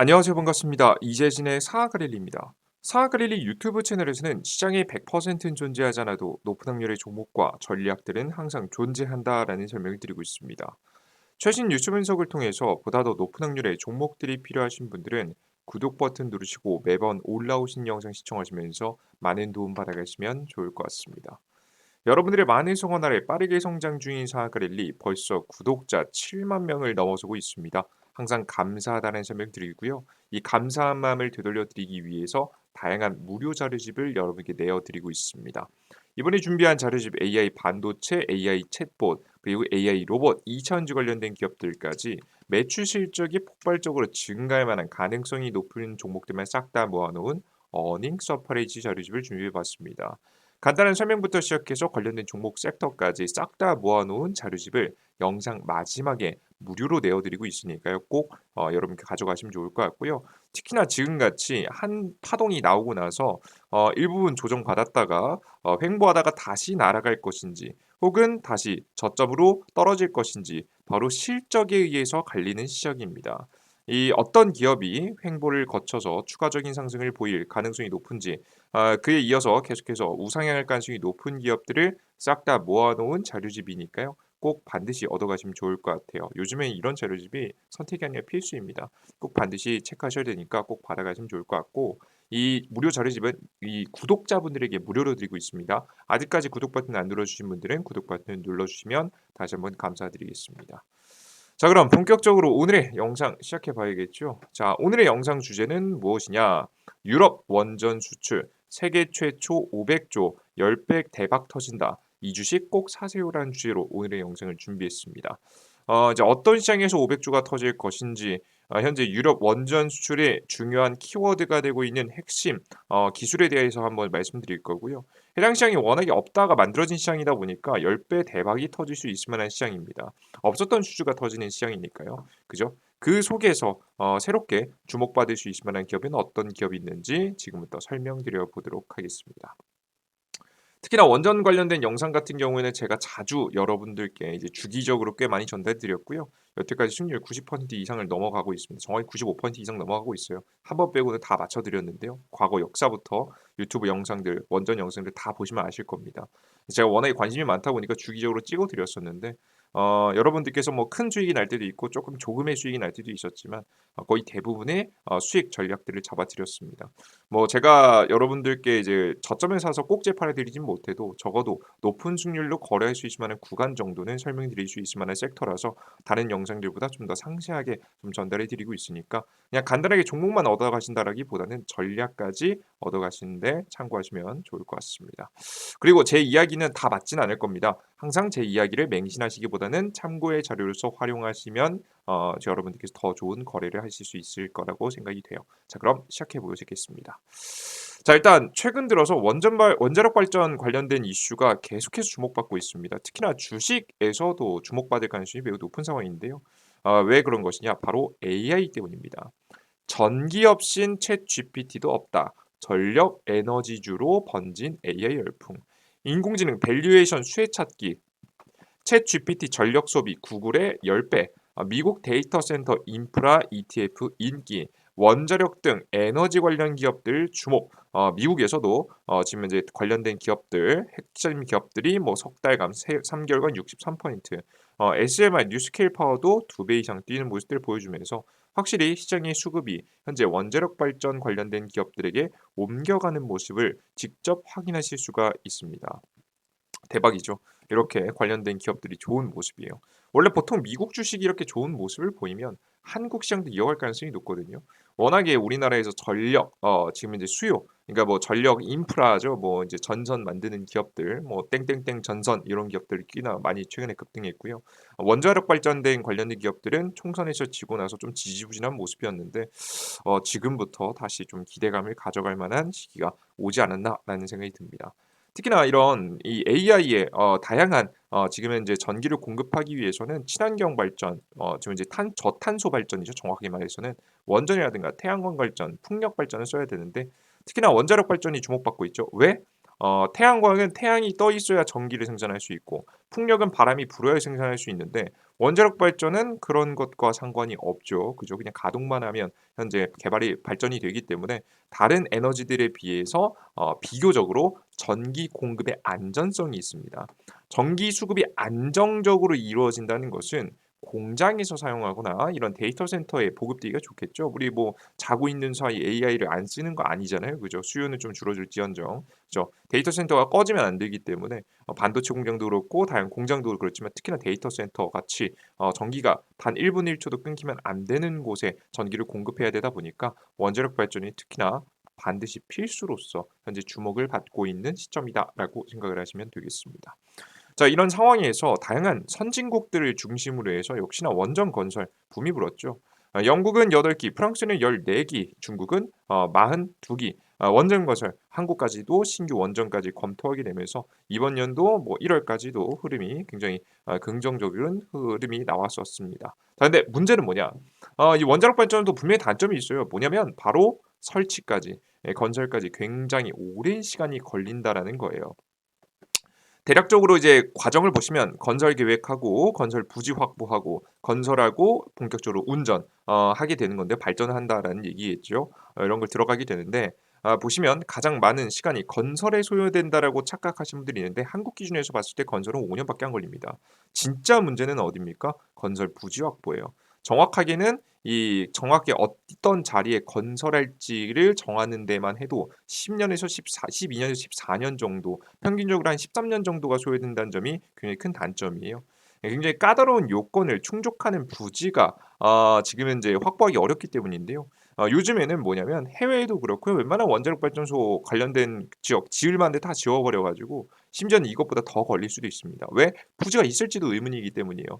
안녕하세요. 반갑습니다. 이재진의 사학을일리입니다. 사학을일리 유튜브 채널에서는 시장에 100%는 존재하지 않아도 높은 확률의 종목과 전략들은 항상 존재한다라는 설명을 드리고 있습니다. 최신 뉴스 분석을 통해서 보다 더 높은 확률의 종목들이 필요하신 분들은 구독 버튼 누르시고 매번 올라오신 영상 시청하시면서 많은 도움 받아가시면 좋을 것 같습니다. 여러분들의 많은 성원 아래 빠르게 성장 중인 사학을일리 벌써 구독자 7만 명을 넘어서고 있습니다. 항상 감사하다는 설명 드리고요. 이 감사한 마음을 되돌려 드리기 위해서 다양한 무료 자료집을 여러분께 내어드리고 있습니다. 이번에 준비한 자료집 AI 반도체, AI 챗봇, 그리고 AI 로봇, 2차전지 관련된 기업들까지 매출 실적이 폭발적으로 증가할 만한 가능성이 높은 종목들만 싹 다 모아놓은 어닝 서퍼레이지 자료집을 준비해봤습니다. 간단한 설명부터 시작해서 관련된 종목 섹터까지 싹 다 모아놓은 자료집을 영상 마지막에 무료로 내어드리고 있으니까요. 꼭 여러분께 가져가시면 좋을 것 같고요. 특히나 지금같이 한 파동이 나오고 나서 일부분 조정받았다가 횡보하다가 다시 날아갈 것인지 혹은 다시 저점으로 떨어질 것인지 바로 실적에 의해서 갈리는 시작입니다. 이 어떤 기업이 횡보를 거쳐서 추가적인 상승을 보일 가능성이 높은지 그에 이어서 계속해서 우상향할 가능성이 높은 기업들을 싹 다 모아놓은 자료집이니까요. 꼭 반드시 얻어가시면 좋을 것 같아요. 요즘엔 이런 자료집이 선택이 아니라 필수입니다. 꼭 반드시 체크하셔야 되니까 꼭 받아가시면 좋을 것 같고 이 무료 자료집은 이 구독자분들에게 무료로 드리고 있습니다. 아직까지 구독 버튼 안 눌러주신 분들은 구독 버튼 눌러주시면 다시 한번 감사드리겠습니다. 자, 그럼 본격적으로 오늘의 영상 시작해 봐야겠죠. 자, 오늘의 영상 주제는 무엇이냐? 유럽 원전 수출 세계 최초 500조 10배 대박 터진다. 이 주식 꼭 사세요라는 주제로 오늘의 영상을 준비했습니다. 이제 어떤 시장에서 500조가 터질 것인지, 현재 유럽 원전 수출의 중요한 키워드가 되고 있는 핵심 기술에 대해서 한번 말씀드릴 거고요. 해당 시장이 워낙에 없다가 만들어진 시장이다 보니까 10배 대박이 터질 수 있을 만한 시장입니다. 없었던 수주가 터지는 시장이니까요. 그죠? 그 속에서 새롭게 주목받을 수 있을 만한 기업은 어떤 기업이 있는지 지금부터 설명드려 보도록 하겠습니다. 특히나 원전 관련된 영상 같은 경우에는 제가 자주 여러분들께 이제 주기적으로 꽤 많이 전달해 드렸고요. 여태까지 수익률 90% 이상을 넘어가고 있습니다. 정확히 95% 이상 넘어가고 있어요. 한 번 빼고는 다 맞춰 드렸는데요. 과거 역사부터 유튜브 영상들, 원전 영상들 다 보시면 아실 겁니다. 제가 워낙에 관심이 많다 보니까 주기적으로 찍어 드렸었는데 여러분들께서 뭐 큰 수익이 날 때도 있고 조금 조금의 수익이 날 때도 있었지만 거의 대부분의 수익 전략들을 잡아 드렸습니다. 뭐 제가 여러분들께 이제 저점에 사서 꼭지 팔아 드리진 못해도 적어도 높은 수익률로 거래할 수 있을 만한 구간 정도는 설명드릴 수 있을 만한 섹터라서 다른 영상들보다 좀 더 상세하게 좀 전달해 드리고 있으니까 그냥 간단하게 종목만 얻어가신다라기보다는 전략까지 얻어가시는데 참고하시면 좋을 것 같습니다. 그리고 제 이야기는 다 맞진 않을 겁니다. 항상 제 이야기를 맹신하시기보다는 참고의 자료로서 활용하시면 여러분들께서 더 좋은 거래를 하실 수 있을 거라고 생각이 돼요. 자, 그럼 시작해 보시겠습니다. 자, 일단 최근 들어서 원자력 발전 관련된 이슈가 계속해서 주목받고 있습니다. 특히나 주식에서도 주목받을 가능성이 매우 높은 상황인데요. 왜 그런 것이냐? 바로 AI 때문입니다. 전기 없인 챗 GPT도 없다. 전력 에너지주로 번진 AI 열풍. 인공지능 밸류에이션 수혜 찾기. 챗 GPT 전력 소비 구글의 10배. 미국 데이터 센터 인프라 ETF 인기. 원자력 등 에너지 관련 기업들 주목. 미국에서도 지금 이제 관련된 기업들 핵심 기업들이 뭐 석 달간 3개월간 63%. SMI 뉴스케일 파워도 2배 이상 뛰는 모습들을 보여주면서 확실히 시장의 수급이 현재 원자력 발전 관련된 기업들에게 옮겨가는 모습을 직접 확인하실 수가 있습니다. 대박이죠. 이렇게 관련된 기업들이 좋은 모습이에요. 원래 보통 미국 주식이 이렇게 좋은 모습을 보이면 한국 시장도 이어갈 가능성이 높거든요. 워낙에 우리나라에서 전력, 지금 이제 수요, 그러니까 뭐 전력 인프라죠. 뭐 이제 전선 만드는 기업들, 뭐 땡땡땡 전선 이런 기업들이 꽤나 많이 최근에 급등했고요. 원자력 발전된 관련된 기업들은 총선에서 지고 나서 좀 지지부진한 모습이었는데 지금부터 다시 좀 기대감을 가져갈 만한 시기가 오지 않았나라는 생각이 듭니다. 특히나 이런 이 AI의 다양한 지금은 이제 전기를 공급하기 위해서는 친환경 발전, 지금 이제 저탄소 발전이죠. 정확하게 말해서는 원전이라든가 태양광 발전, 풍력 발전을 써야 되는데 특히나 원자력 발전이 주목받고 있죠. 왜? 태양광은 태양이 떠 있어야 전기를 생산할 수 있고 풍력은 바람이 불어야 생산할 수 있는데 원자력 발전은 그런 것과 상관이 없죠. 그죠? 그냥 가동만 하면 현재 개발이 발전이 되기 때문에 다른 에너지들에 비해서 비교적으로 전기 공급의 안전성이 있습니다. 전기 수급이 안정적으로 이루어진다는 것은 공장에서 사용하거나 이런 데이터 센터에 보급되기가 좋겠죠. 우리 뭐 자고 있는 사이 AI를 안 쓰는 거 아니잖아요. 그죠? 수요는 좀 줄어들지언정. 그죠? 데이터 센터가 꺼지면 안 되기 때문에 반도체 공장도 그렇고 다른 공장도 그렇지만 특히나 데이터 센터 같이 전기가 단 1분 1초도 끊기면 안 되는 곳에 전기를 공급해야 되다 보니까 원자력 발전이 특히나 반드시 필수로서 현재 주목을 받고 있는 시점이다라고 생각을 하시면 되겠습니다. 자, 이런 상황에서 다양한 선진국들을 중심으로 해서 역시나 원전 건설 붐이 불었죠. 영국은 8기, 프랑스는 14기, 중국은 42기 원전 건설, 한국까지도 신규 원전까지 검토하게 되면서 이번 연도 뭐 1월까지도 흐름이 굉장히 긍정적인 흐름이 나왔었습니다. 자, 근데 문제는 뭐냐? 이 원자력 발전도 분명히 단점이 있어요. 뭐냐면 바로 설치까지, 건설까지 굉장히 오랜 시간이 걸린다라는 거예요. 대략적으로 이제 과정을 보시면 건설 계획하고 건설 부지 확보하고 건설하고 본격적으로 운전 하게 되는 건데 발전을 한다라는 얘기겠죠. 이런 걸 들어가게 되는데 보시면 가장 많은 시간이 건설에 소요된다라고 착각하시는 분들이 있는데 한국 기준에서 봤을 때 건설은 5년밖에 안 걸립니다. 진짜 문제는 어디입니까? 건설 부지 확보예요. 정확하게는 이 정확히 어떤 자리에 건설할지를 정하는 데만 해도 10년에서 14, 12년에서 14년 정도 평균적으로 한 13년 정도가 소요된다는 점이 굉장히 큰 단점이에요. 굉장히 까다로운 요건을 충족하는 부지가 지금 현재 확보하기 어렵기 때문인데요. 요즘에는 뭐냐면 해외에도 그렇고요. 웬만한 원자력 발전소 관련된 지역 지을 만한 데 다 지워 버려 가지고 심지어는 이것보다 더 걸릴 수도 있습니다. 왜? 부지가 있을지도 의문이기 때문이에요.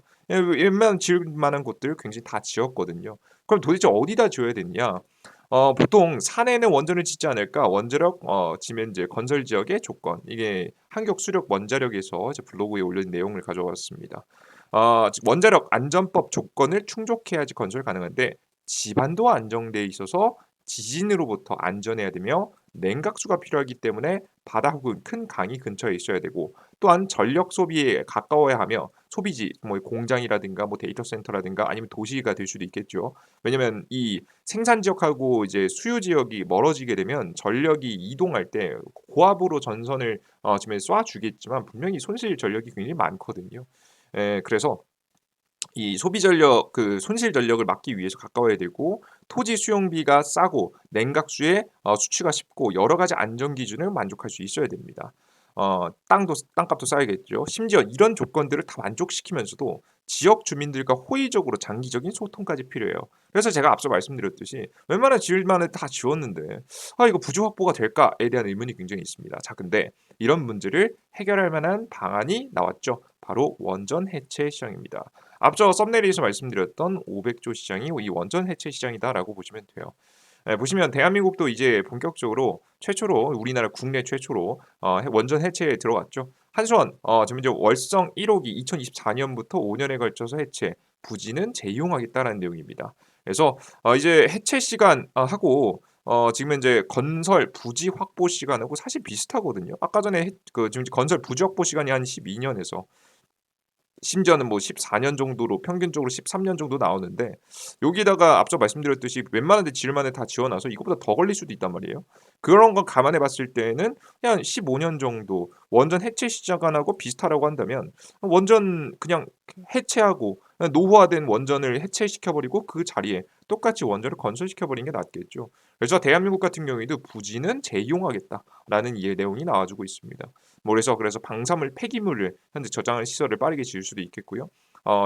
웬만한 지을 만한 곳들 굉장히 다 지었거든요. 그럼 도대체 어디다 지어야 되느냐? 보통 산에는 원전을 짓지 않을까? 원자력 지면 이제 건설 지역의 조건. 이게 한국 수력 원자력에서 제 블로그에 올린 내용을 가져왔습니다. 원자력 안전법 조건을 충족해야지 건설 가능한데 지반도 안정돼 있어서 지진으로부터 안전해야 되며 냉각수가 필요하기 때문에 바다 혹은 큰 강이 근처에 있어야 되고 또한 전력 소비에 가까워야 하며 소비지 뭐 공장이라든가 뭐 데이터 센터라든가 아니면 도시가 될 수도 있겠죠. 왜냐면 이 생산 지역하고 이제 수요 지역이 멀어지게 되면 전력이 이동할 때 고압으로 전선을 지금 쏴 주겠지만 분명히 손실 전력이 굉장히 많거든요. 그래서 이 소비 전력 손실 전력을 막기 위해서 가까워야 되고 토지 수용비가 싸고 냉각수에 수치가 쉽고 여러 가지 안전 기준을 만족할 수 있어야 됩니다. 땅값도 싸야겠죠. 심지어 이런 조건들을 다 만족시키면서도 지역 주민들과 호의적으로 장기적인 소통까지 필요해요. 그래서 제가 앞서 말씀드렸듯이 웬만한 지을 만은 다 지웠는데 이거 부지 확보가 될까에 대한 의문이 굉장히 있습니다. 자, 근데 이런 문제를 해결할 만한 방안이 나왔죠. 바로 원전 해체 시장입니다. 앞서 썸네일에서 말씀드렸던 500조 시장이 이 원전 해체 시장이다라고 보시면 돼요. 보시면 대한민국도 이제 본격적으로 최초로 우리나라 국내 최초로 원전 해체에 들어갔죠. 한수원 지금 이제 월성 1호기 2024년부터 5년에 걸쳐서 해체, 부지는 재이용하겠다라는 내용입니다. 그래서 이제 해체 시간 하고 지금 현재 건설 부지 확보 시간하고 사실 비슷하거든요. 아까 전에 지금 건설 부지 확보 시간이 한 12년에서 심지어는 뭐 14년 정도로 평균적으로 13년 정도 나오는데 여기다가 앞서 말씀드렸듯이 웬만한 데 지을 만한 다 지어 놔서 이거보다 더 걸릴 수도 있단 말이에요. 그런 거 감안해 봤을 때는 그냥 15년 정도 원전 해체 시작안하고 비슷하라고 한다면 원전 그냥 해체하고 노후화된 원전을 해체시켜 버리고 그 자리에 똑같이 원전을 건설시켜 버리는 게 낫겠죠. 그래서 대한민국 같은 경우에도 부지는 재이용하겠다라는 내용이 나와 주고 있습니다. 뭐 그래서 방사물 폐기물을 현재 저장할 시설을 빠르게 지을 수도 있겠고요.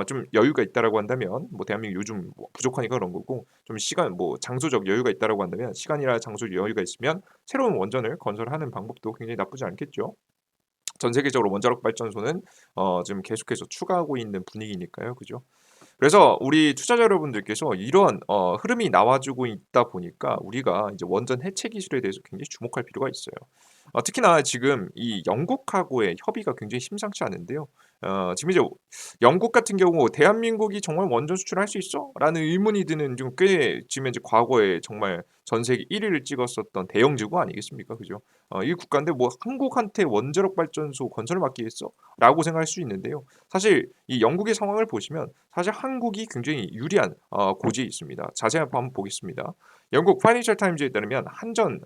좀 여유가 있다라고 한다면 뭐 대한민국 요즘 뭐 부족하니까 그런 거고 좀 시간 뭐 장소적 여유가 있다라고 한다면 시간이나 장소 여유가 있으면 새로운 원전을 건설하는 방법도 굉장히 나쁘지 않겠죠. 전 세계적으로 원자력 발전소는 지금 계속해서 추가하고 있는 분위기니까요. 그죠? 그래서 우리 투자자 여러분들께서 이런 흐름이 나와주고 있다 보니까 우리가 이제 원전 해체 기술에 대해서 굉장히 주목할 필요가 있어요. 특히나 지금 이 영국하고의 협의가 굉장히 심상치 않은데요. 지금 이제 영국 같은 경우 '대한민국이 정말 원전 수출을 할 수 있어?'라는 의문이 드는 좀 꽤 지금 현재 과거에 정말 전 세계 1 위를 찍었었던 대형지구 아니겠습니까? 그죠? 이 국가인데 뭐 '한국한테 원자력 발전소 건설을 맡기겠어?'라고 생각할 수 있는데요. 사실 이 영국의 상황을 보시면 사실 한국이 굉장히 유리한 고지에 있습니다. 자세히 한번 보겠습니다. 영국 파이낸셜 타임즈에 따르면 한전은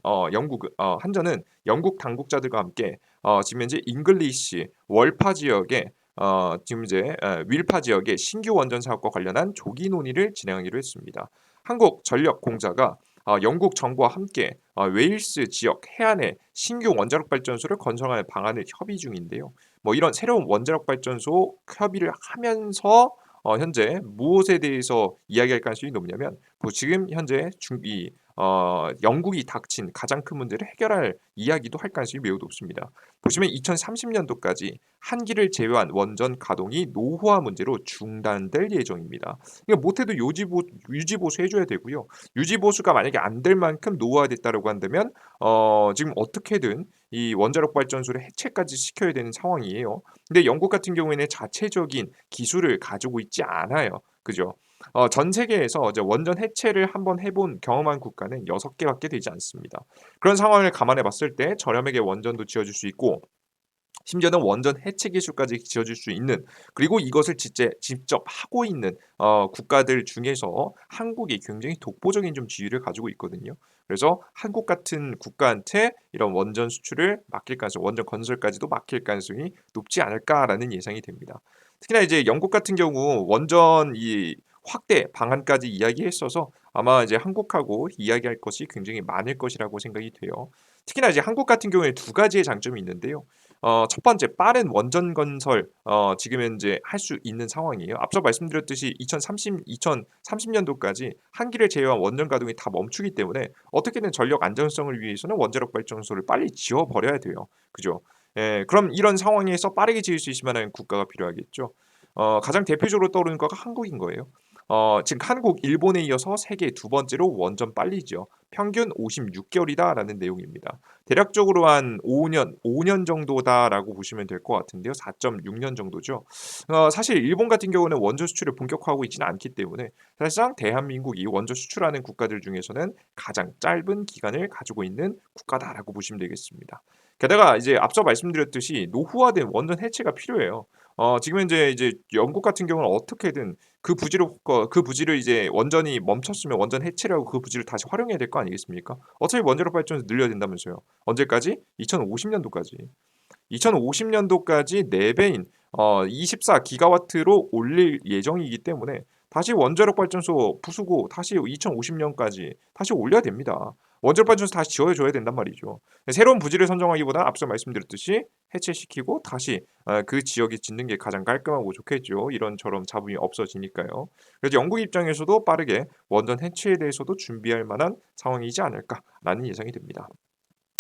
영국 당국자들과 함께 지금 현재 잉글리시 월파 지역에 지금 이제 윌파 지역의 신규 원전 사업과 관련한 조기 논의를 진행하기로 했습니다. 한국전력공사가 영국 정부와 함께 웨일스 지역 해안에 신규 원자력 발전소를 건설하는 방안을 협의 중인데요. 뭐 이런 새로운 원자력 발전소 협의를 하면서 현재 무엇에 대해서 이야기할 가능성이 높냐면 뭐 지금 현재 영국이 닥친 가장 큰 문제를 해결할 이야기도 할 가능성이 매우 높습니다. 보시면 2030년도까지 한 기를 제외한 원전 가동이 노후화 문제로 중단될 예정입니다. 그러니까 못해도 유지 보수해 줘야 되고요. 유지 보수가 만약에 안 될 만큼 노후화됐다라고 한다면 지금 어떻게든 이 원자력 발전소를 해체까지 시켜야 되는 상황이에요. 근데 영국 같은 경우에는 자체적인 기술을 가지고 있지 않아요. 그죠? 전 세계에서 이제 원전 해체를 한번 해본 경험한 국가는 6개밖에 되지 않습니다. 그런 상황을 감안해 봤을 때 저렴하게 원전도 지어줄 수 있고 심지어는 원전 해체 기술까지 지어줄 수 있는 그리고 이것을 직접 하고 있는 국가들 중에서 한국이 굉장히 독보적인 좀 지위를 가지고 있거든요. 그래서 한국 같은 국가한테 이런 원전 수출을 맡길 가능성, 원전 건설까지도 맡길 가능성이 높지 않을까라는 예상이 됩니다. 특히나 이제 영국 같은 경우 원전 이 확대 방안까지 이야기했어서 아마 이제 한국하고 이야기할 것이 굉장히 많을 것이라고 생각이 돼요. 특히나 이제 한국 같은 경우에 두 가지의 장점이 있는데요. 첫 번째 빠른 원전 건설 지금 현재 할 수 있는 상황이에요. 앞서 말씀드렸듯이 2030년도까지 한 기를 제외한 원전 가동이 다 멈추기 때문에 어떻게든 전력 안전성을 위해서는 원자력 발전소를 빨리 지어 버려야 돼요. 그죠? 예. 그럼 이런 상황에서 빠르게 지을 수 있을 만한 국가가 필요하겠죠. 가장 대표적으로 떠오르는 거가 한국인 거예요. 지금 한국, 일본에 이어서 세계 두 번째로 원전 빨리 지어 평균 56개월이다라는 내용입니다. 대략적으로 한 5년 정도다라고 보시면 될 것 같은데요. 4.6년 정도죠. 사실 일본 같은 경우는 원전 수출을 본격화하고 있지는 않기 때문에 사실상 대한민국이 원전 수출하는 국가들 중에서는 가장 짧은 기간을 가지고 있는 국가다라고 보시면 되겠습니다. 게다가 이제 앞서 말씀드렸듯이 노후화된 원전 해체가 필요해요. 지금 현재 이제 영국 같은 경우는 어떻게든 그 부지를 이제 원전이 멈췄으면 원전 해체를 하고 그 부지를 다시 활용해야 될 거 아니겠습니까? 어차피 원자력 발전소 늘려야 된다면서요. 언제까지? 2050년도까지. 2050년도까지 4배인 24 기가와트로 올릴 예정이기 때문에 다시 원자력 발전소 부수고 다시 2050년까지 다시 올려야 됩니다. 원자력 발전소 다시 지어 줘야 된단 말이죠. 새로운 부지를 선정하기보다는 앞서 말씀드렸듯이 해체시키고 다시 그 지역에 짓는 게 가장 깔끔하고 좋겠죠. 이런저런 잡음이 없어지니까요. 그래서 영국 입장에서도 빠르게 원전 해체에 대해서도 준비할 만한 상황이지 않을까라는 예상이 됩니다.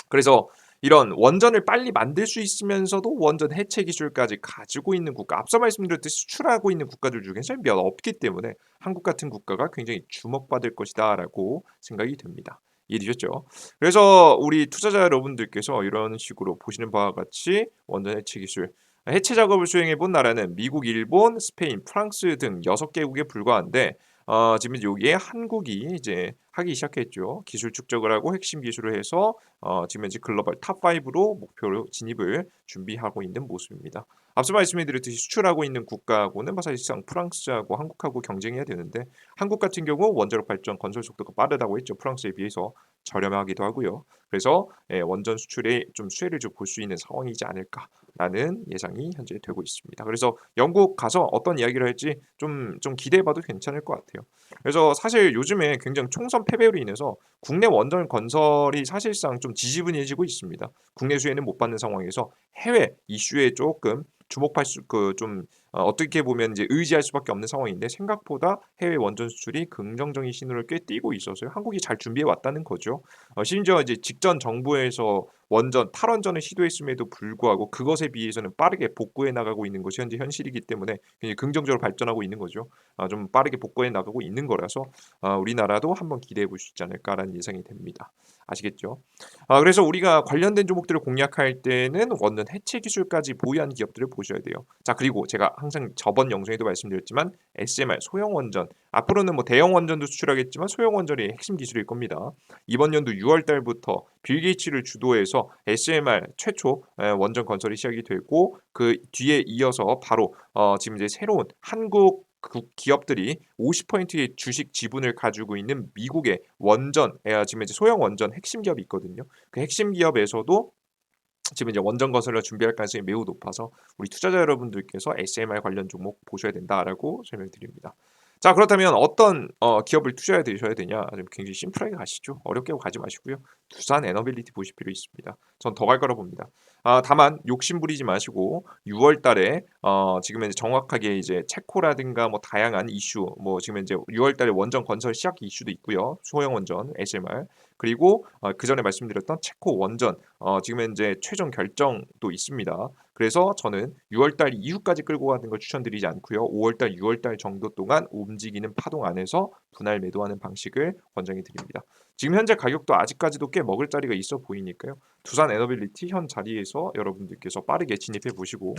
그래서 이런 원전을 빨리 만들 수 있으면서도 원전 해체 기술까지 가지고 있는 국가, 앞서 말씀드렸듯이 수출하고 있는 국가들 중에서 몇 없기 때문에 한국 같은 국가가 굉장히 주목받을 것이다라고 생각이 됩니다. 이해되셨죠? 그래서 우리 투자자 여러분들께서 이런 식으로 보시는 바와 같이 원전 해체 기술, 해체 작업을 수행해 본 나라는 미국, 일본, 스페인, 프랑스 등 6개국에 불과한데 지금 여기에 한국이 이제 하기 시작했죠. 기술 축적을 하고 핵심 기술을 해서 지금 현재 글로벌 탑5로 목표로 진입을 준비하고 있는 모습입니다. 앞서 말씀드렸듯이 수출하고 있는 국가하고는 사실상 프랑스하고 한국하고 경쟁해야 되는데 한국 같은 경우 원자력 발전 건설 속도가 빠르다고 했죠. 프랑스에 비해서 저렴하기도 하고요. 그래서 원전 수출에 좀 수혜를 좀 볼 수 있는 상황이지 않을까라는 예상이 현재 되고 있습니다. 그래서 영국 가서 어떤 이야기를 할지 좀 기대해봐도 괜찮을 것 같아요. 그래서 사실 요즘에 굉장히 총선 패배로 인해서 국내 원전 건설이 사실상 좀 지지분해지고 있습니다. 국내 수혜는 못 받는 상황에서 해외 이슈에 조금 주목할 수 좀 어떻게 보면 이제 의지할 수밖에 없는 상황인데 생각보다 해외 원전 수출이 긍정적인 신호를 꽤 띄고 있어서요. 한국이 잘 준비해 왔다는 거죠. 심지어 이제 직전 정부에서 원전, 탈원전을 시도했음에도 불구하고 그것에 비해서는 빠르게 복구해 나가고 있는 것이 현재 현실이기 때문에 굉장히 긍정적으로 발전하고 있는 거죠. 좀 빠르게 복구해 나가고 있는 거라서 우리나라도 한번 기대해 볼 수 있지 않을까라는 예상이 됩니다. 아시겠죠? 그래서 우리가 관련된 종목들을 공략할 때는 원전 해체 기술까지 보유한 기업들을 보셔야 돼요. 자, 그리고 제가 항상 저번 영상에도 말씀드렸지만 SMR 소형 원전 앞으로는 뭐 대형 원전도 수출하겠지만 소형 원전이 핵심 기술일 겁니다. 이번 연도 6월 달부터 빌 게이츠를 주도해서 SMR 최초 원전 건설이 시작이 되고 그 뒤에 이어서 바로 지금 이제 새로운 한국 기업들이 50%의 주식 지분을 가지고 있는 미국의 원전, 지금 이제 소형 원전 핵심 기업이 있거든요. 그 핵심 기업에서도 지금 이제 원전 건설을 준비할 가능성이 매우 높아서 우리 투자자 여러분들께서 SMR 관련 종목 보셔야 된다라고 설명드립니다. 자, 그렇다면 어떤 기업을 투자해 되셔야 되냐? 좀 굉장히 심플하게 가시죠. 어렵게 가지 마시고요. 두산 에너빌리티 보실 필요 있습니다. 전 더 갈 거라 봅니다. 다만 욕심 부리지 마시고 6월 달에 지금 이제 정확하게 이제 체코라든가 뭐 다양한 이슈 뭐 지금 이제 6월 달에 원전 건설 시작 이슈도 있고요. 소형 원전 SMR 그리고 그전에 말씀드렸던 체코 원전 지금 현재 최종 결정도 있습니다. 그래서 저는 6월 달 이후까지 끌고 가는 걸 추천드리지 않고요. 5월 달, 6월 달 정도 동안 움직이는 파동 안에서 분할 매도하는 방식을 권장해 드립니다. 지금 현재 가격도 아직까지도 꽤 먹을 자리가 있어 보이니까요. 두산 에너빌리티 현 자리에서 여러분들께서 빠르게 진입해 보시고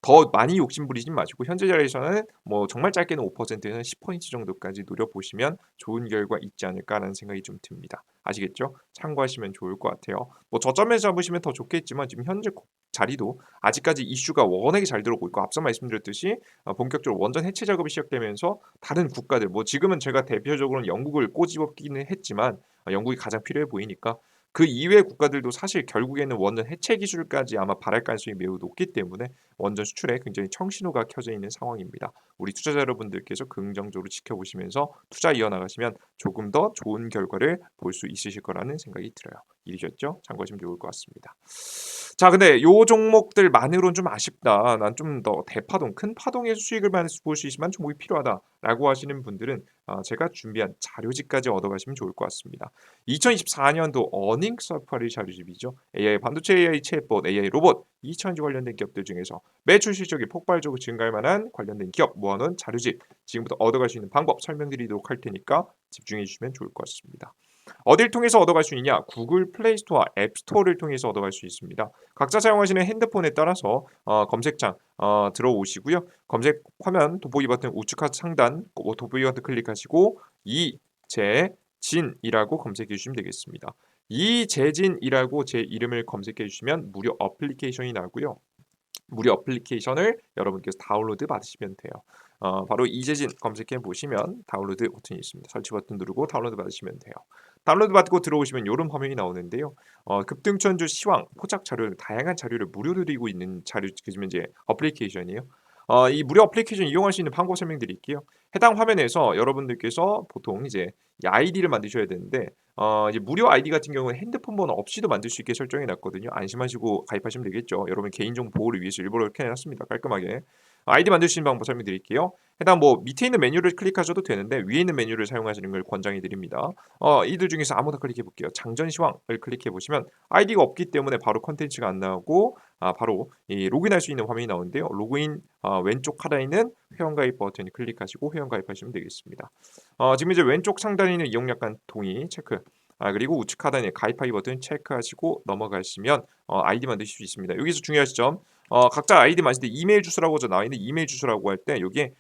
더 많이 욕심 부리지 마시고 현재 자리에서는 뭐 정말 짧게는 5%에서 10포인트 정도까지 노려보시면 좋은 결과 있지 않을까라는 생각이 좀 듭니다. 아시겠죠? 참고하시면 좋을 것 같아요. 뭐 저점에서 잡으시면 더 좋겠지만 지금 현재 자리도 아직까지 이슈가 워낙에 잘 들어오고 있고 앞서 말씀드렸듯이 본격적으로 원전 해체 작업이 시작되면서 다른 국가들 뭐 지금은 제가 대표적으로는 영국을 꼬집었기는 했지만 영국이 가장 필요해 보이니까 그 이외의 국가들도 사실 결국에는 원전 해체 기술까지 아마 바랄 가능성이 매우 높기 때문에 원전 수출에 굉장히 청신호가 켜져 있는 상황입니다. 우리 투자자 여러분들께서 긍정적으로 지켜보시면서 투자 이어나가시면 조금 더 좋은 결과를 볼 수 있으실 거라는 생각이 들어요. 이해하셨죠? 참고하시면 좋을 것 같습니다. 자, 근데 요 종목들만으로는 좀 아쉽다. 난 좀 더 대파동, 큰 파동에서 수익을 볼 수 있으면 종목이 필요하다라고 하시는 분들은 제가 준비한 자료집까지 얻어가시면 좋을 것 같습니다. 2024년도 어닝 서파리 자료집이죠. AI 반도체, AI 챗봇, AI 로봇, 2000주 관련된 기업들 중에서 매출 실적이 폭발적으로 증가할 만한 관련된 기업 모아놓은 자료집 지금부터 얻어갈 수 있는 방법 설명드리도록 할 테니까 집중해 주시면 좋을 것 같습니다. 어딜 통해서 얻어갈 수 있느냐? 구글 플레이 스토어, 앱 스토어를 통해서 얻어갈 수 있습니다. 각자 사용하시는 핸드폰에 따라서 검색창 들어오시고요. 검색 화면 돋보기 버튼 우측 상단 돋보기 버튼 클릭하시고 이재진이라고 검색해 주시면 되겠습니다. 이재진이라고 제 이름을 검색해 주시면 무료 어플리케이션이 나오고요. 무료 어플리케이션을 여러분께서 다운로드 받으시면 돼요. 바로 이재진 검색해 보시면 다운로드 버튼이 있습니다. 설치 버튼 누르고 다운로드 받으시면 돼요. 다운로드 받고 들어오시면 이런 화면이 나오는데요. 급등천주 시황, 포착 자료, 다양한 자료를 무료로 드리고 있는 자료 지금 이제 어플리케이션이에요. 이 무료 어플리케이션 이용할 수 있는 방법 설명드릴게요. 해당 화면에서 여러분들께서 보통 이제 이 아이디를 만드셔야 되는데 이제 무료 아이디 같은 경우는 핸드폰 번호 없이도 만들 수 있게 설정해 놨거든요. 안심하시고 가입하시면 되겠죠. 여러분 개인정보 보호를 위해서 일부러 이렇게 해놨습니다. 깔끔하게. 아이디 만드시는 방법 설명드릴게요. 해당 뭐 밑에 있는 메뉴를 클릭하셔도 되는데 위에 있는 메뉴를 사용하시는 걸 권장해 드립니다. 이들 중에서 아무나 클릭해 볼게요. 장전 시황을 클릭해 보시면 아이디가 없기 때문에 바로 컨텐츠가 안 나오고 바로 이 로그인할 수 있는 화면이 나오는데요. 로그인 왼쪽 하단에 있는 회원가입 버튼을 클릭하시고 회원가입하시면 되겠습니다. 지금 이제 왼쪽 상단에 있는 이용약관 동의 체크 그리고 우측 하단에 가입하기 버튼 체크하시고 넘어가시면 아이디 만드실 수 있습니다. 여기서 중요한 점 각자 아이디 만드실 때 이메일 주소라고 나와 있는 이메일 주소라고 할 때 여기에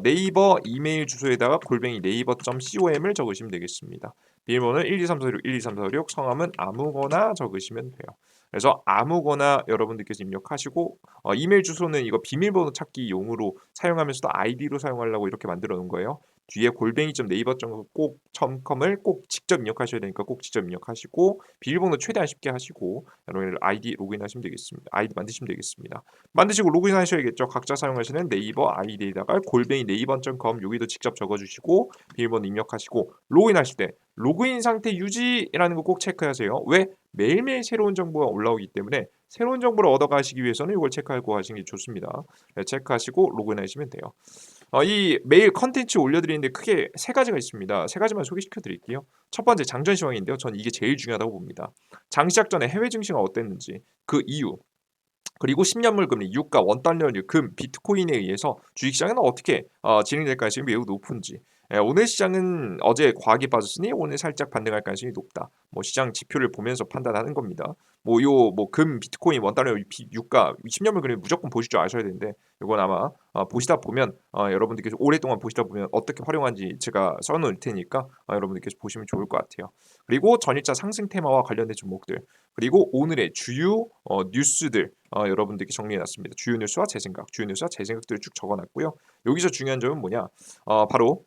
네이버 이메일 주소에다가 골뱅이 네이버.com을 적으시면 되겠습니다. 비밀번호는 12346 12346 성함은 아무거나 적으시면 돼요. 그래서 아무거나 여러분들께서 입력하시고 이메일 주소는 이거 비밀번호 찾기 용으로 사용하면서도 아이디로 사용하려고 이렇게 만들어 놓은 거예요. 뒤에 골뱅이.네이버.com을 꼭 직접 입력하셔야 되니까 꼭 직접 입력하시고 비밀번호 최대한 쉽게 하시고 여러분 아이디 로그인하시면 되겠습니다. 아이디 만드시면 되겠습니다. 만드시고 로그인하셔야겠죠. 각자 사용하시는 네이버 아이디에다가 골뱅이 네이버.com 여기도 직접 적어주시고 비밀번호 입력하시고 로그인하실 때 로그인 상태 유지라는 거 꼭 체크하세요. 왜? 매일매일 새로운 정보가 올라오기 때문에 새로운 정보를 얻어가시기 위해서는 이걸 체크하고 하시는 게 좋습니다. 네, 체크하시고 로그인하시면 돼요. 이 매일 컨텐츠 올려드리는데 크게 세 가지가 있습니다. 세 가지만 소개시켜 드릴게요. 첫 번째 장전 시황인데요. 저는 이게 제일 중요하다고 봅니다. 장 시작 전에 해외 증시가 어땠는지, 그 이유, 그리고 10년물 금리, 유가, 원달러율, 금, 비트코인에 의해서 주식시장은 어떻게 진행될 가능성이 매우 높은지. 오늘 시장은 어제 과하게 빠졌으니 오늘 살짝 반등할 가능성이 높다. 뭐 시장 지표를 보면서 판단하는 겁니다. 뭐 요 뭐 금, 비트코인, 원달러, 유가, 10년물 금리 무조건 보실 줄 아셔야 되는데 이건 아마 보시다 보면 여러분들께서 오랫동안 보시다 보면 어떻게 활용하는지 제가 써놓을 테니까 여러분들께서 보시면 좋을 것 같아요. 그리고 전일자 상승 테마와 관련된 종목들, 그리고 오늘의 주요 뉴스들 여러분들께 정리해 놨습니다. 주요 뉴스와 제 생각, 주요 뉴스와 제 생각들을 쭉 적어 놨고요. 여기서 중요한 점은 뭐냐? 바로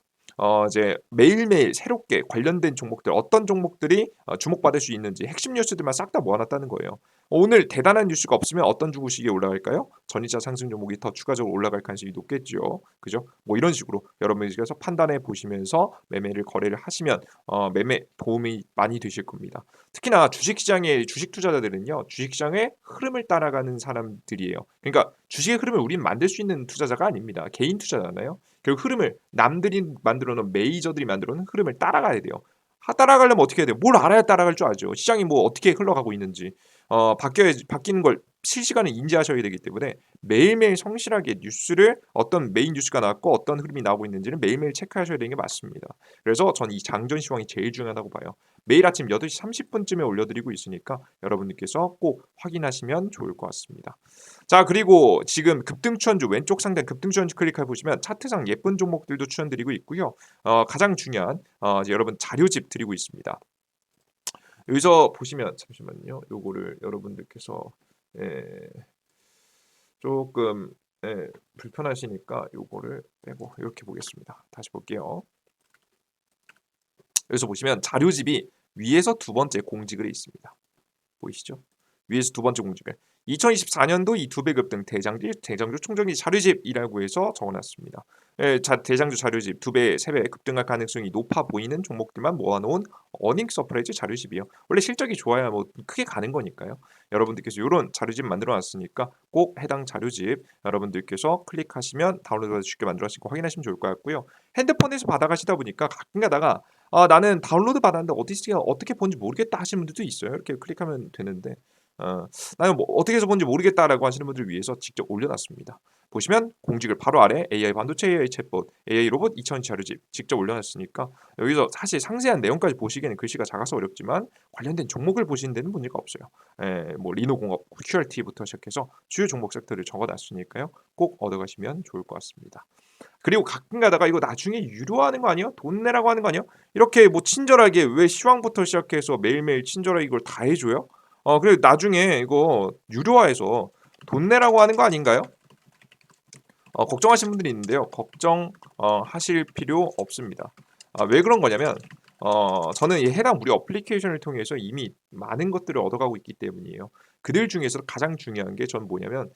이제 매일매일 새롭게 관련된 종목들, 어떤 종목들이 주목받을 수 있는지 핵심 뉴스들만 싹 다 모아 놨다는 거예요. 오늘 대단한 뉴스가 없으면 어떤 주식이 올라갈까요? 전이자 상승 종목이 더 추가적으로 올라갈 가능성이 높겠죠. 그죠? 뭐 이런 식으로 여러분께서 판단해 보시면서 매매를 거래를 하시면 매매 도움이 많이 되실 겁니다. 특히나 주식시장의 주식 투자자들은요, 주식시장의 흐름을 따라가는 사람들이에요. 그러니까 주식의 흐름을 우리는 만들 수 있는 투자자가 아닙니다. 개인 투자잖아요. 결국 흐름을 남들이 만들어 놓은 메이저들이 만들어 놓은 흐름을 따라가야 돼요. 따라가려면 어떻게 해야 돼요? 뭘 알아야 따라갈 줄 알죠. 시장이 뭐 어떻게 흘러가고 있는지 바뀌는 걸 실시간에 인지하셔야 되기 때문에 매일매일 성실하게 뉴스를 어떤 메인 뉴스가 나왔고 어떤 흐름이 나오고 있는지를 매일매일 체크하셔야 되는 게 맞습니다. 그래서 저는 이 장전 시황이 제일 중요하다고 봐요. 매일 아침 8시 30분쯤에 올려드리고 있으니까 여러분들께서 꼭 확인하시면 좋을 것 같습니다. 자, 그리고 지금 급등 추천주 왼쪽 상단 급등 추천주 클릭해 보시면 차트상 예쁜 종목들도 추천드리고 있고요. 가장 중요한 이제 여러분 자료집 드리고 있습니다. 여기서 보시면 잠시만요. 요거를 여러분들께서 예, 조금 불편하시니까 요거를 빼고 이렇게 보겠습니다. 다시 볼게요. 여기서 보시면 자료집이 위에서 두 번째 공지글에 있습니다. 보이시죠? 위에서 두 번째 공지글. 2024년도 이 두 배 급등 대장주 총정리 자료집이라고 해서 적어놨습니다. 대장주 자료집 두 배, 세 배 급등할 가능성이 높아 보이는 종목들만 모아놓은 어닝 서프라이즈 자료집이요. 원래 실적이 좋아야 뭐 크게 가는 거니까요. 여러분들께서 이런 자료집 만들어놨으니까 꼭 해당 자료집 여러분들께서 클릭하시면 다운로드 쉽게 만들어지고 확인하시면 좋을 것 같고요. 핸드폰에서 받아가시다 보니까 가끔가다가 나는 다운로드 받았는데 어떻게 본지 모르겠다 하시는 분들도 있어요. 이렇게 클릭하면 되는데 나는 뭐 어떻게 해서 본지 모르겠다라고 하시는 분들을 위해서 직접 올려놨습니다. 보시면 공지글 바로 아래 AI 반도체 AI 챗봇 AI 로봇 2000 자료집 직접 올려놨으니까 여기서 사실 상세한 내용까지 보시기에는 글씨가 작아서 어렵지만 관련된 종목을 보시는 데는 문제가 없어요. 뭐 리노공업, QRT부터 시작해서 주요 종목 섹터를 적어놨으니까요. 꼭 얻어가시면 좋을 것 같습니다. 그리고 가끔 가다가 이거 나중에 유료화하는 거 아니야? 돈 내라고 하는 거 아니야? 이렇게 뭐 친절하게 왜 시황부터 시작해서 매일매일 친절하게 이걸 다 해줘요? 그래 나중에 이거 유료화해서 돈 내라고 하는 거 아닌가요? 걱정하시는 분들이 있는데요. 하실 필요 없습니다. 왜 그런 거냐면 저는 이 해당 무료 어플리케이션을 통해서 이미 많은 것들을 얻어가고 있기 때문이에요. 그들 중에서 가장 중요한 게 전 뭐냐면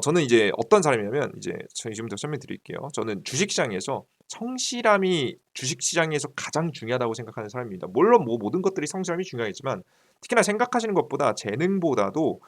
저는 이제 어떤 사람이냐면 이제 제가 지금부터 설명드릴게요. 저는 주식시장에서 성실함이 주식시장에서 가장 중요하다고 생각하는 사람입니다. 물론 뭐 모든 것들이 성실함이 중요하겠지만 특히나 생각하시는 것보다 재능보다도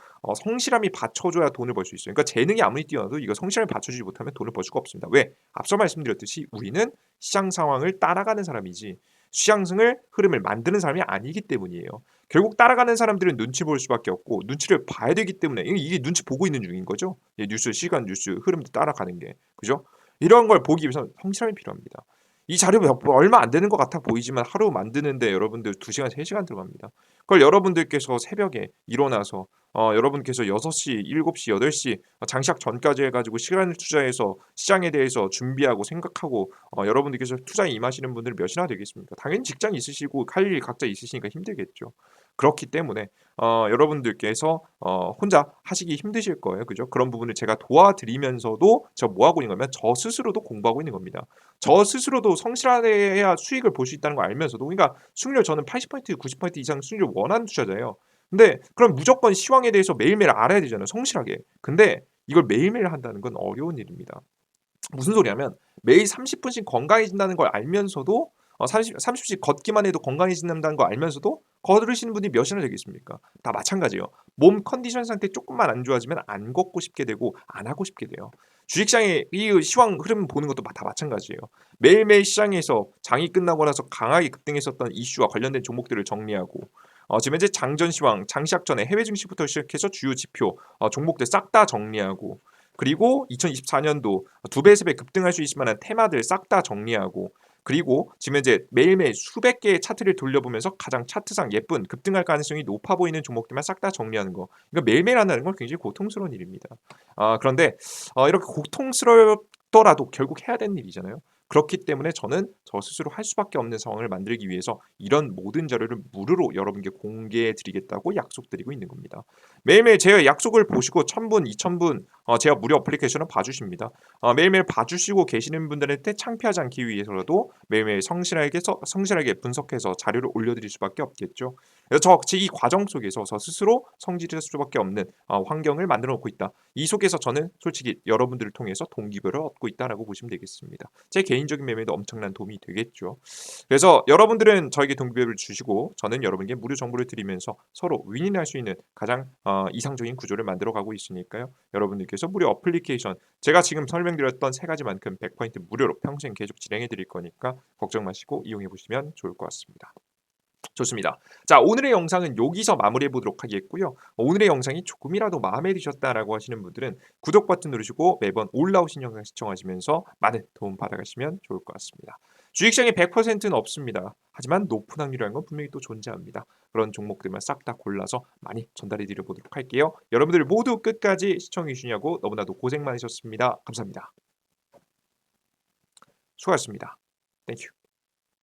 성실함이 받쳐줘야 돈을 벌 수 있어요. 그러니까 재능이 아무리 뛰어나도 이거 성실함이 받쳐주지 못하면 돈을 벌 수가 없습니다. 왜? 앞서 말씀드렸듯이 우리는 시장 상황을 따라가는 사람이지 시장승을 흐름을 만드는 사람이 아니기 때문이에요. 결국 따라가는 사람들은 눈치 볼 수밖에 없고 눈치를 봐야 되기 때문에 이게 눈치 보고 있는 중인 거죠. 뉴스, 시간 뉴스 흐름도 따라가는 게 그죠? 이런 걸 보기 위해서 성실함이 필요합니다. 이 자료 얼마 안 되는 것 같아 보이지만 하루 만드는데 여러분들 2시간, 3시간 들어갑니다. 그걸 여러분들께서 새벽에 일어나서 여러분께서 6시, 7시, 8시 장시작 전까지 해가지고 시간을 투자해서 시장에 대해서 준비하고 생각하고 여러분들께서 투자에 임하시는 분들 몇이나 되겠습니까? 당연히 직장 있으시고 할 일 각자 있으시니까 힘들겠죠. 그렇기 때문에 여러분들께서 혼자 하시기 힘드실 거예요. 그죠? 그런 부분을 제가 도와드리면서도 저 뭐 하고 있는 거면 저 스스로도 공부하고 있는 겁니다. 저 스스로도 성실해야 수익을 볼 수 있다는 걸 알면서도 그러니까 수익률 저는 80% 90% 이상 수익률 원하는 투자자예요. 근데 그럼 무조건 시황에 대해서 매일매일 알아야 되잖아요. 성실하게. 근데 이걸 매일매일 한다는 건 어려운 일입니다. 무슨 소리냐면 매일 30분씩 건강해진다는 걸 알면서도 30분씩 걷기만 해도 건강해진다는 걸 알면서도 걸으시는 분이 몇이나 되겠습니까? 다 마찬가지예요. 몸 컨디션 상태 조금만 안 좋아지면 안 걷고 싶게 되고 안 하고 싶게 돼요. 주식시장의 이 시황 흐름 보는 것도 다 마찬가지예요. 매일매일 시장에서 장이 끝나고 나서 강하게 급등했었던 이슈와 관련된 종목들을 정리하고 지금 현재 장전 시황, 장시작 전에 해외 증시부터 시작해서 주요 지표, 종목들 싹 다 정리하고 그리고 2024년도 두 배, 세 배 급등할 수 있을 만한 테마들 싹 다 정리하고 그리고 지금 현재 매일매일 수백 개의 차트를 돌려보면서 가장 차트상 예쁜 급등할 가능성이 높아 보이는 종목들만 싹 다 정리하는 거. 이거 매일매일 한다는 건 굉장히 고통스러운 일입니다. 그런데 이렇게 고통스럽더라도 결국 해야 되는 일이잖아요. 그렇기 때문에 저는 저 스스로 할 수밖에 없는 상황을 만들기 위해서 이런 모든 자료를 무료로 여러분께 공개해 드리겠다고 약속드리고 있는 겁니다. 매일매일 제 약속을 보시고 1000분, 2000분 제가 무료 어플리케이션을 봐주십니다. 매일매일 봐주시고 계시는 분들한테 창피하지 않기 위해서라도 매일매일 성실하게 분석해서 자료를 올려드릴 수밖에 없겠죠. 그래서 이 과정 속에서 저 스스로 성질할 수밖에 없는 환경을 만들어 놓고 있다. 이 속에서 저는 솔직히 여러분들을 통해서 동기부여를 얻고 있다라고 보시면 되겠습니다. 제 개인적인 매매도 엄청난 도움이 되겠죠. 그래서 여러분들은 저에게 동기부여를 주시고 저는 여러분께 무료 정보를 드리면서 서로 윈윈할 수 있는 가장 이상적인 구조를 만들어 가고 있으니까요. 여러분들께서 무료 어플리케이션 제가 지금 설명드렸던 세 가지만큼 100% 무료로 평생 계속 진행해 드릴 거니까 걱정 마시고 이용해 보시면 좋을 것 같습니다. 좋습니다. 자, 오늘의 영상은 여기서 마무리해 보도록 하겠고요. 오늘의 영상이 조금이라도 마음에 드셨다라고 하시는 분들은 구독 버튼 누르시고 매번 올라오신 영상 시청하시면서 많은 도움 받아가시면 좋을 것 같습니다. 주식시장에 100%는 없습니다. 하지만 높은 확률이라는 건 분명히 또 존재합니다. 그런 종목들만 싹 다 골라서 많이 전달해 드려 보도록 할게요. 여러분들 모두 끝까지 시청해 주시냐고 너무나도 고생 많으셨습니다. 감사합니다. 수고하셨습니다. 땡큐.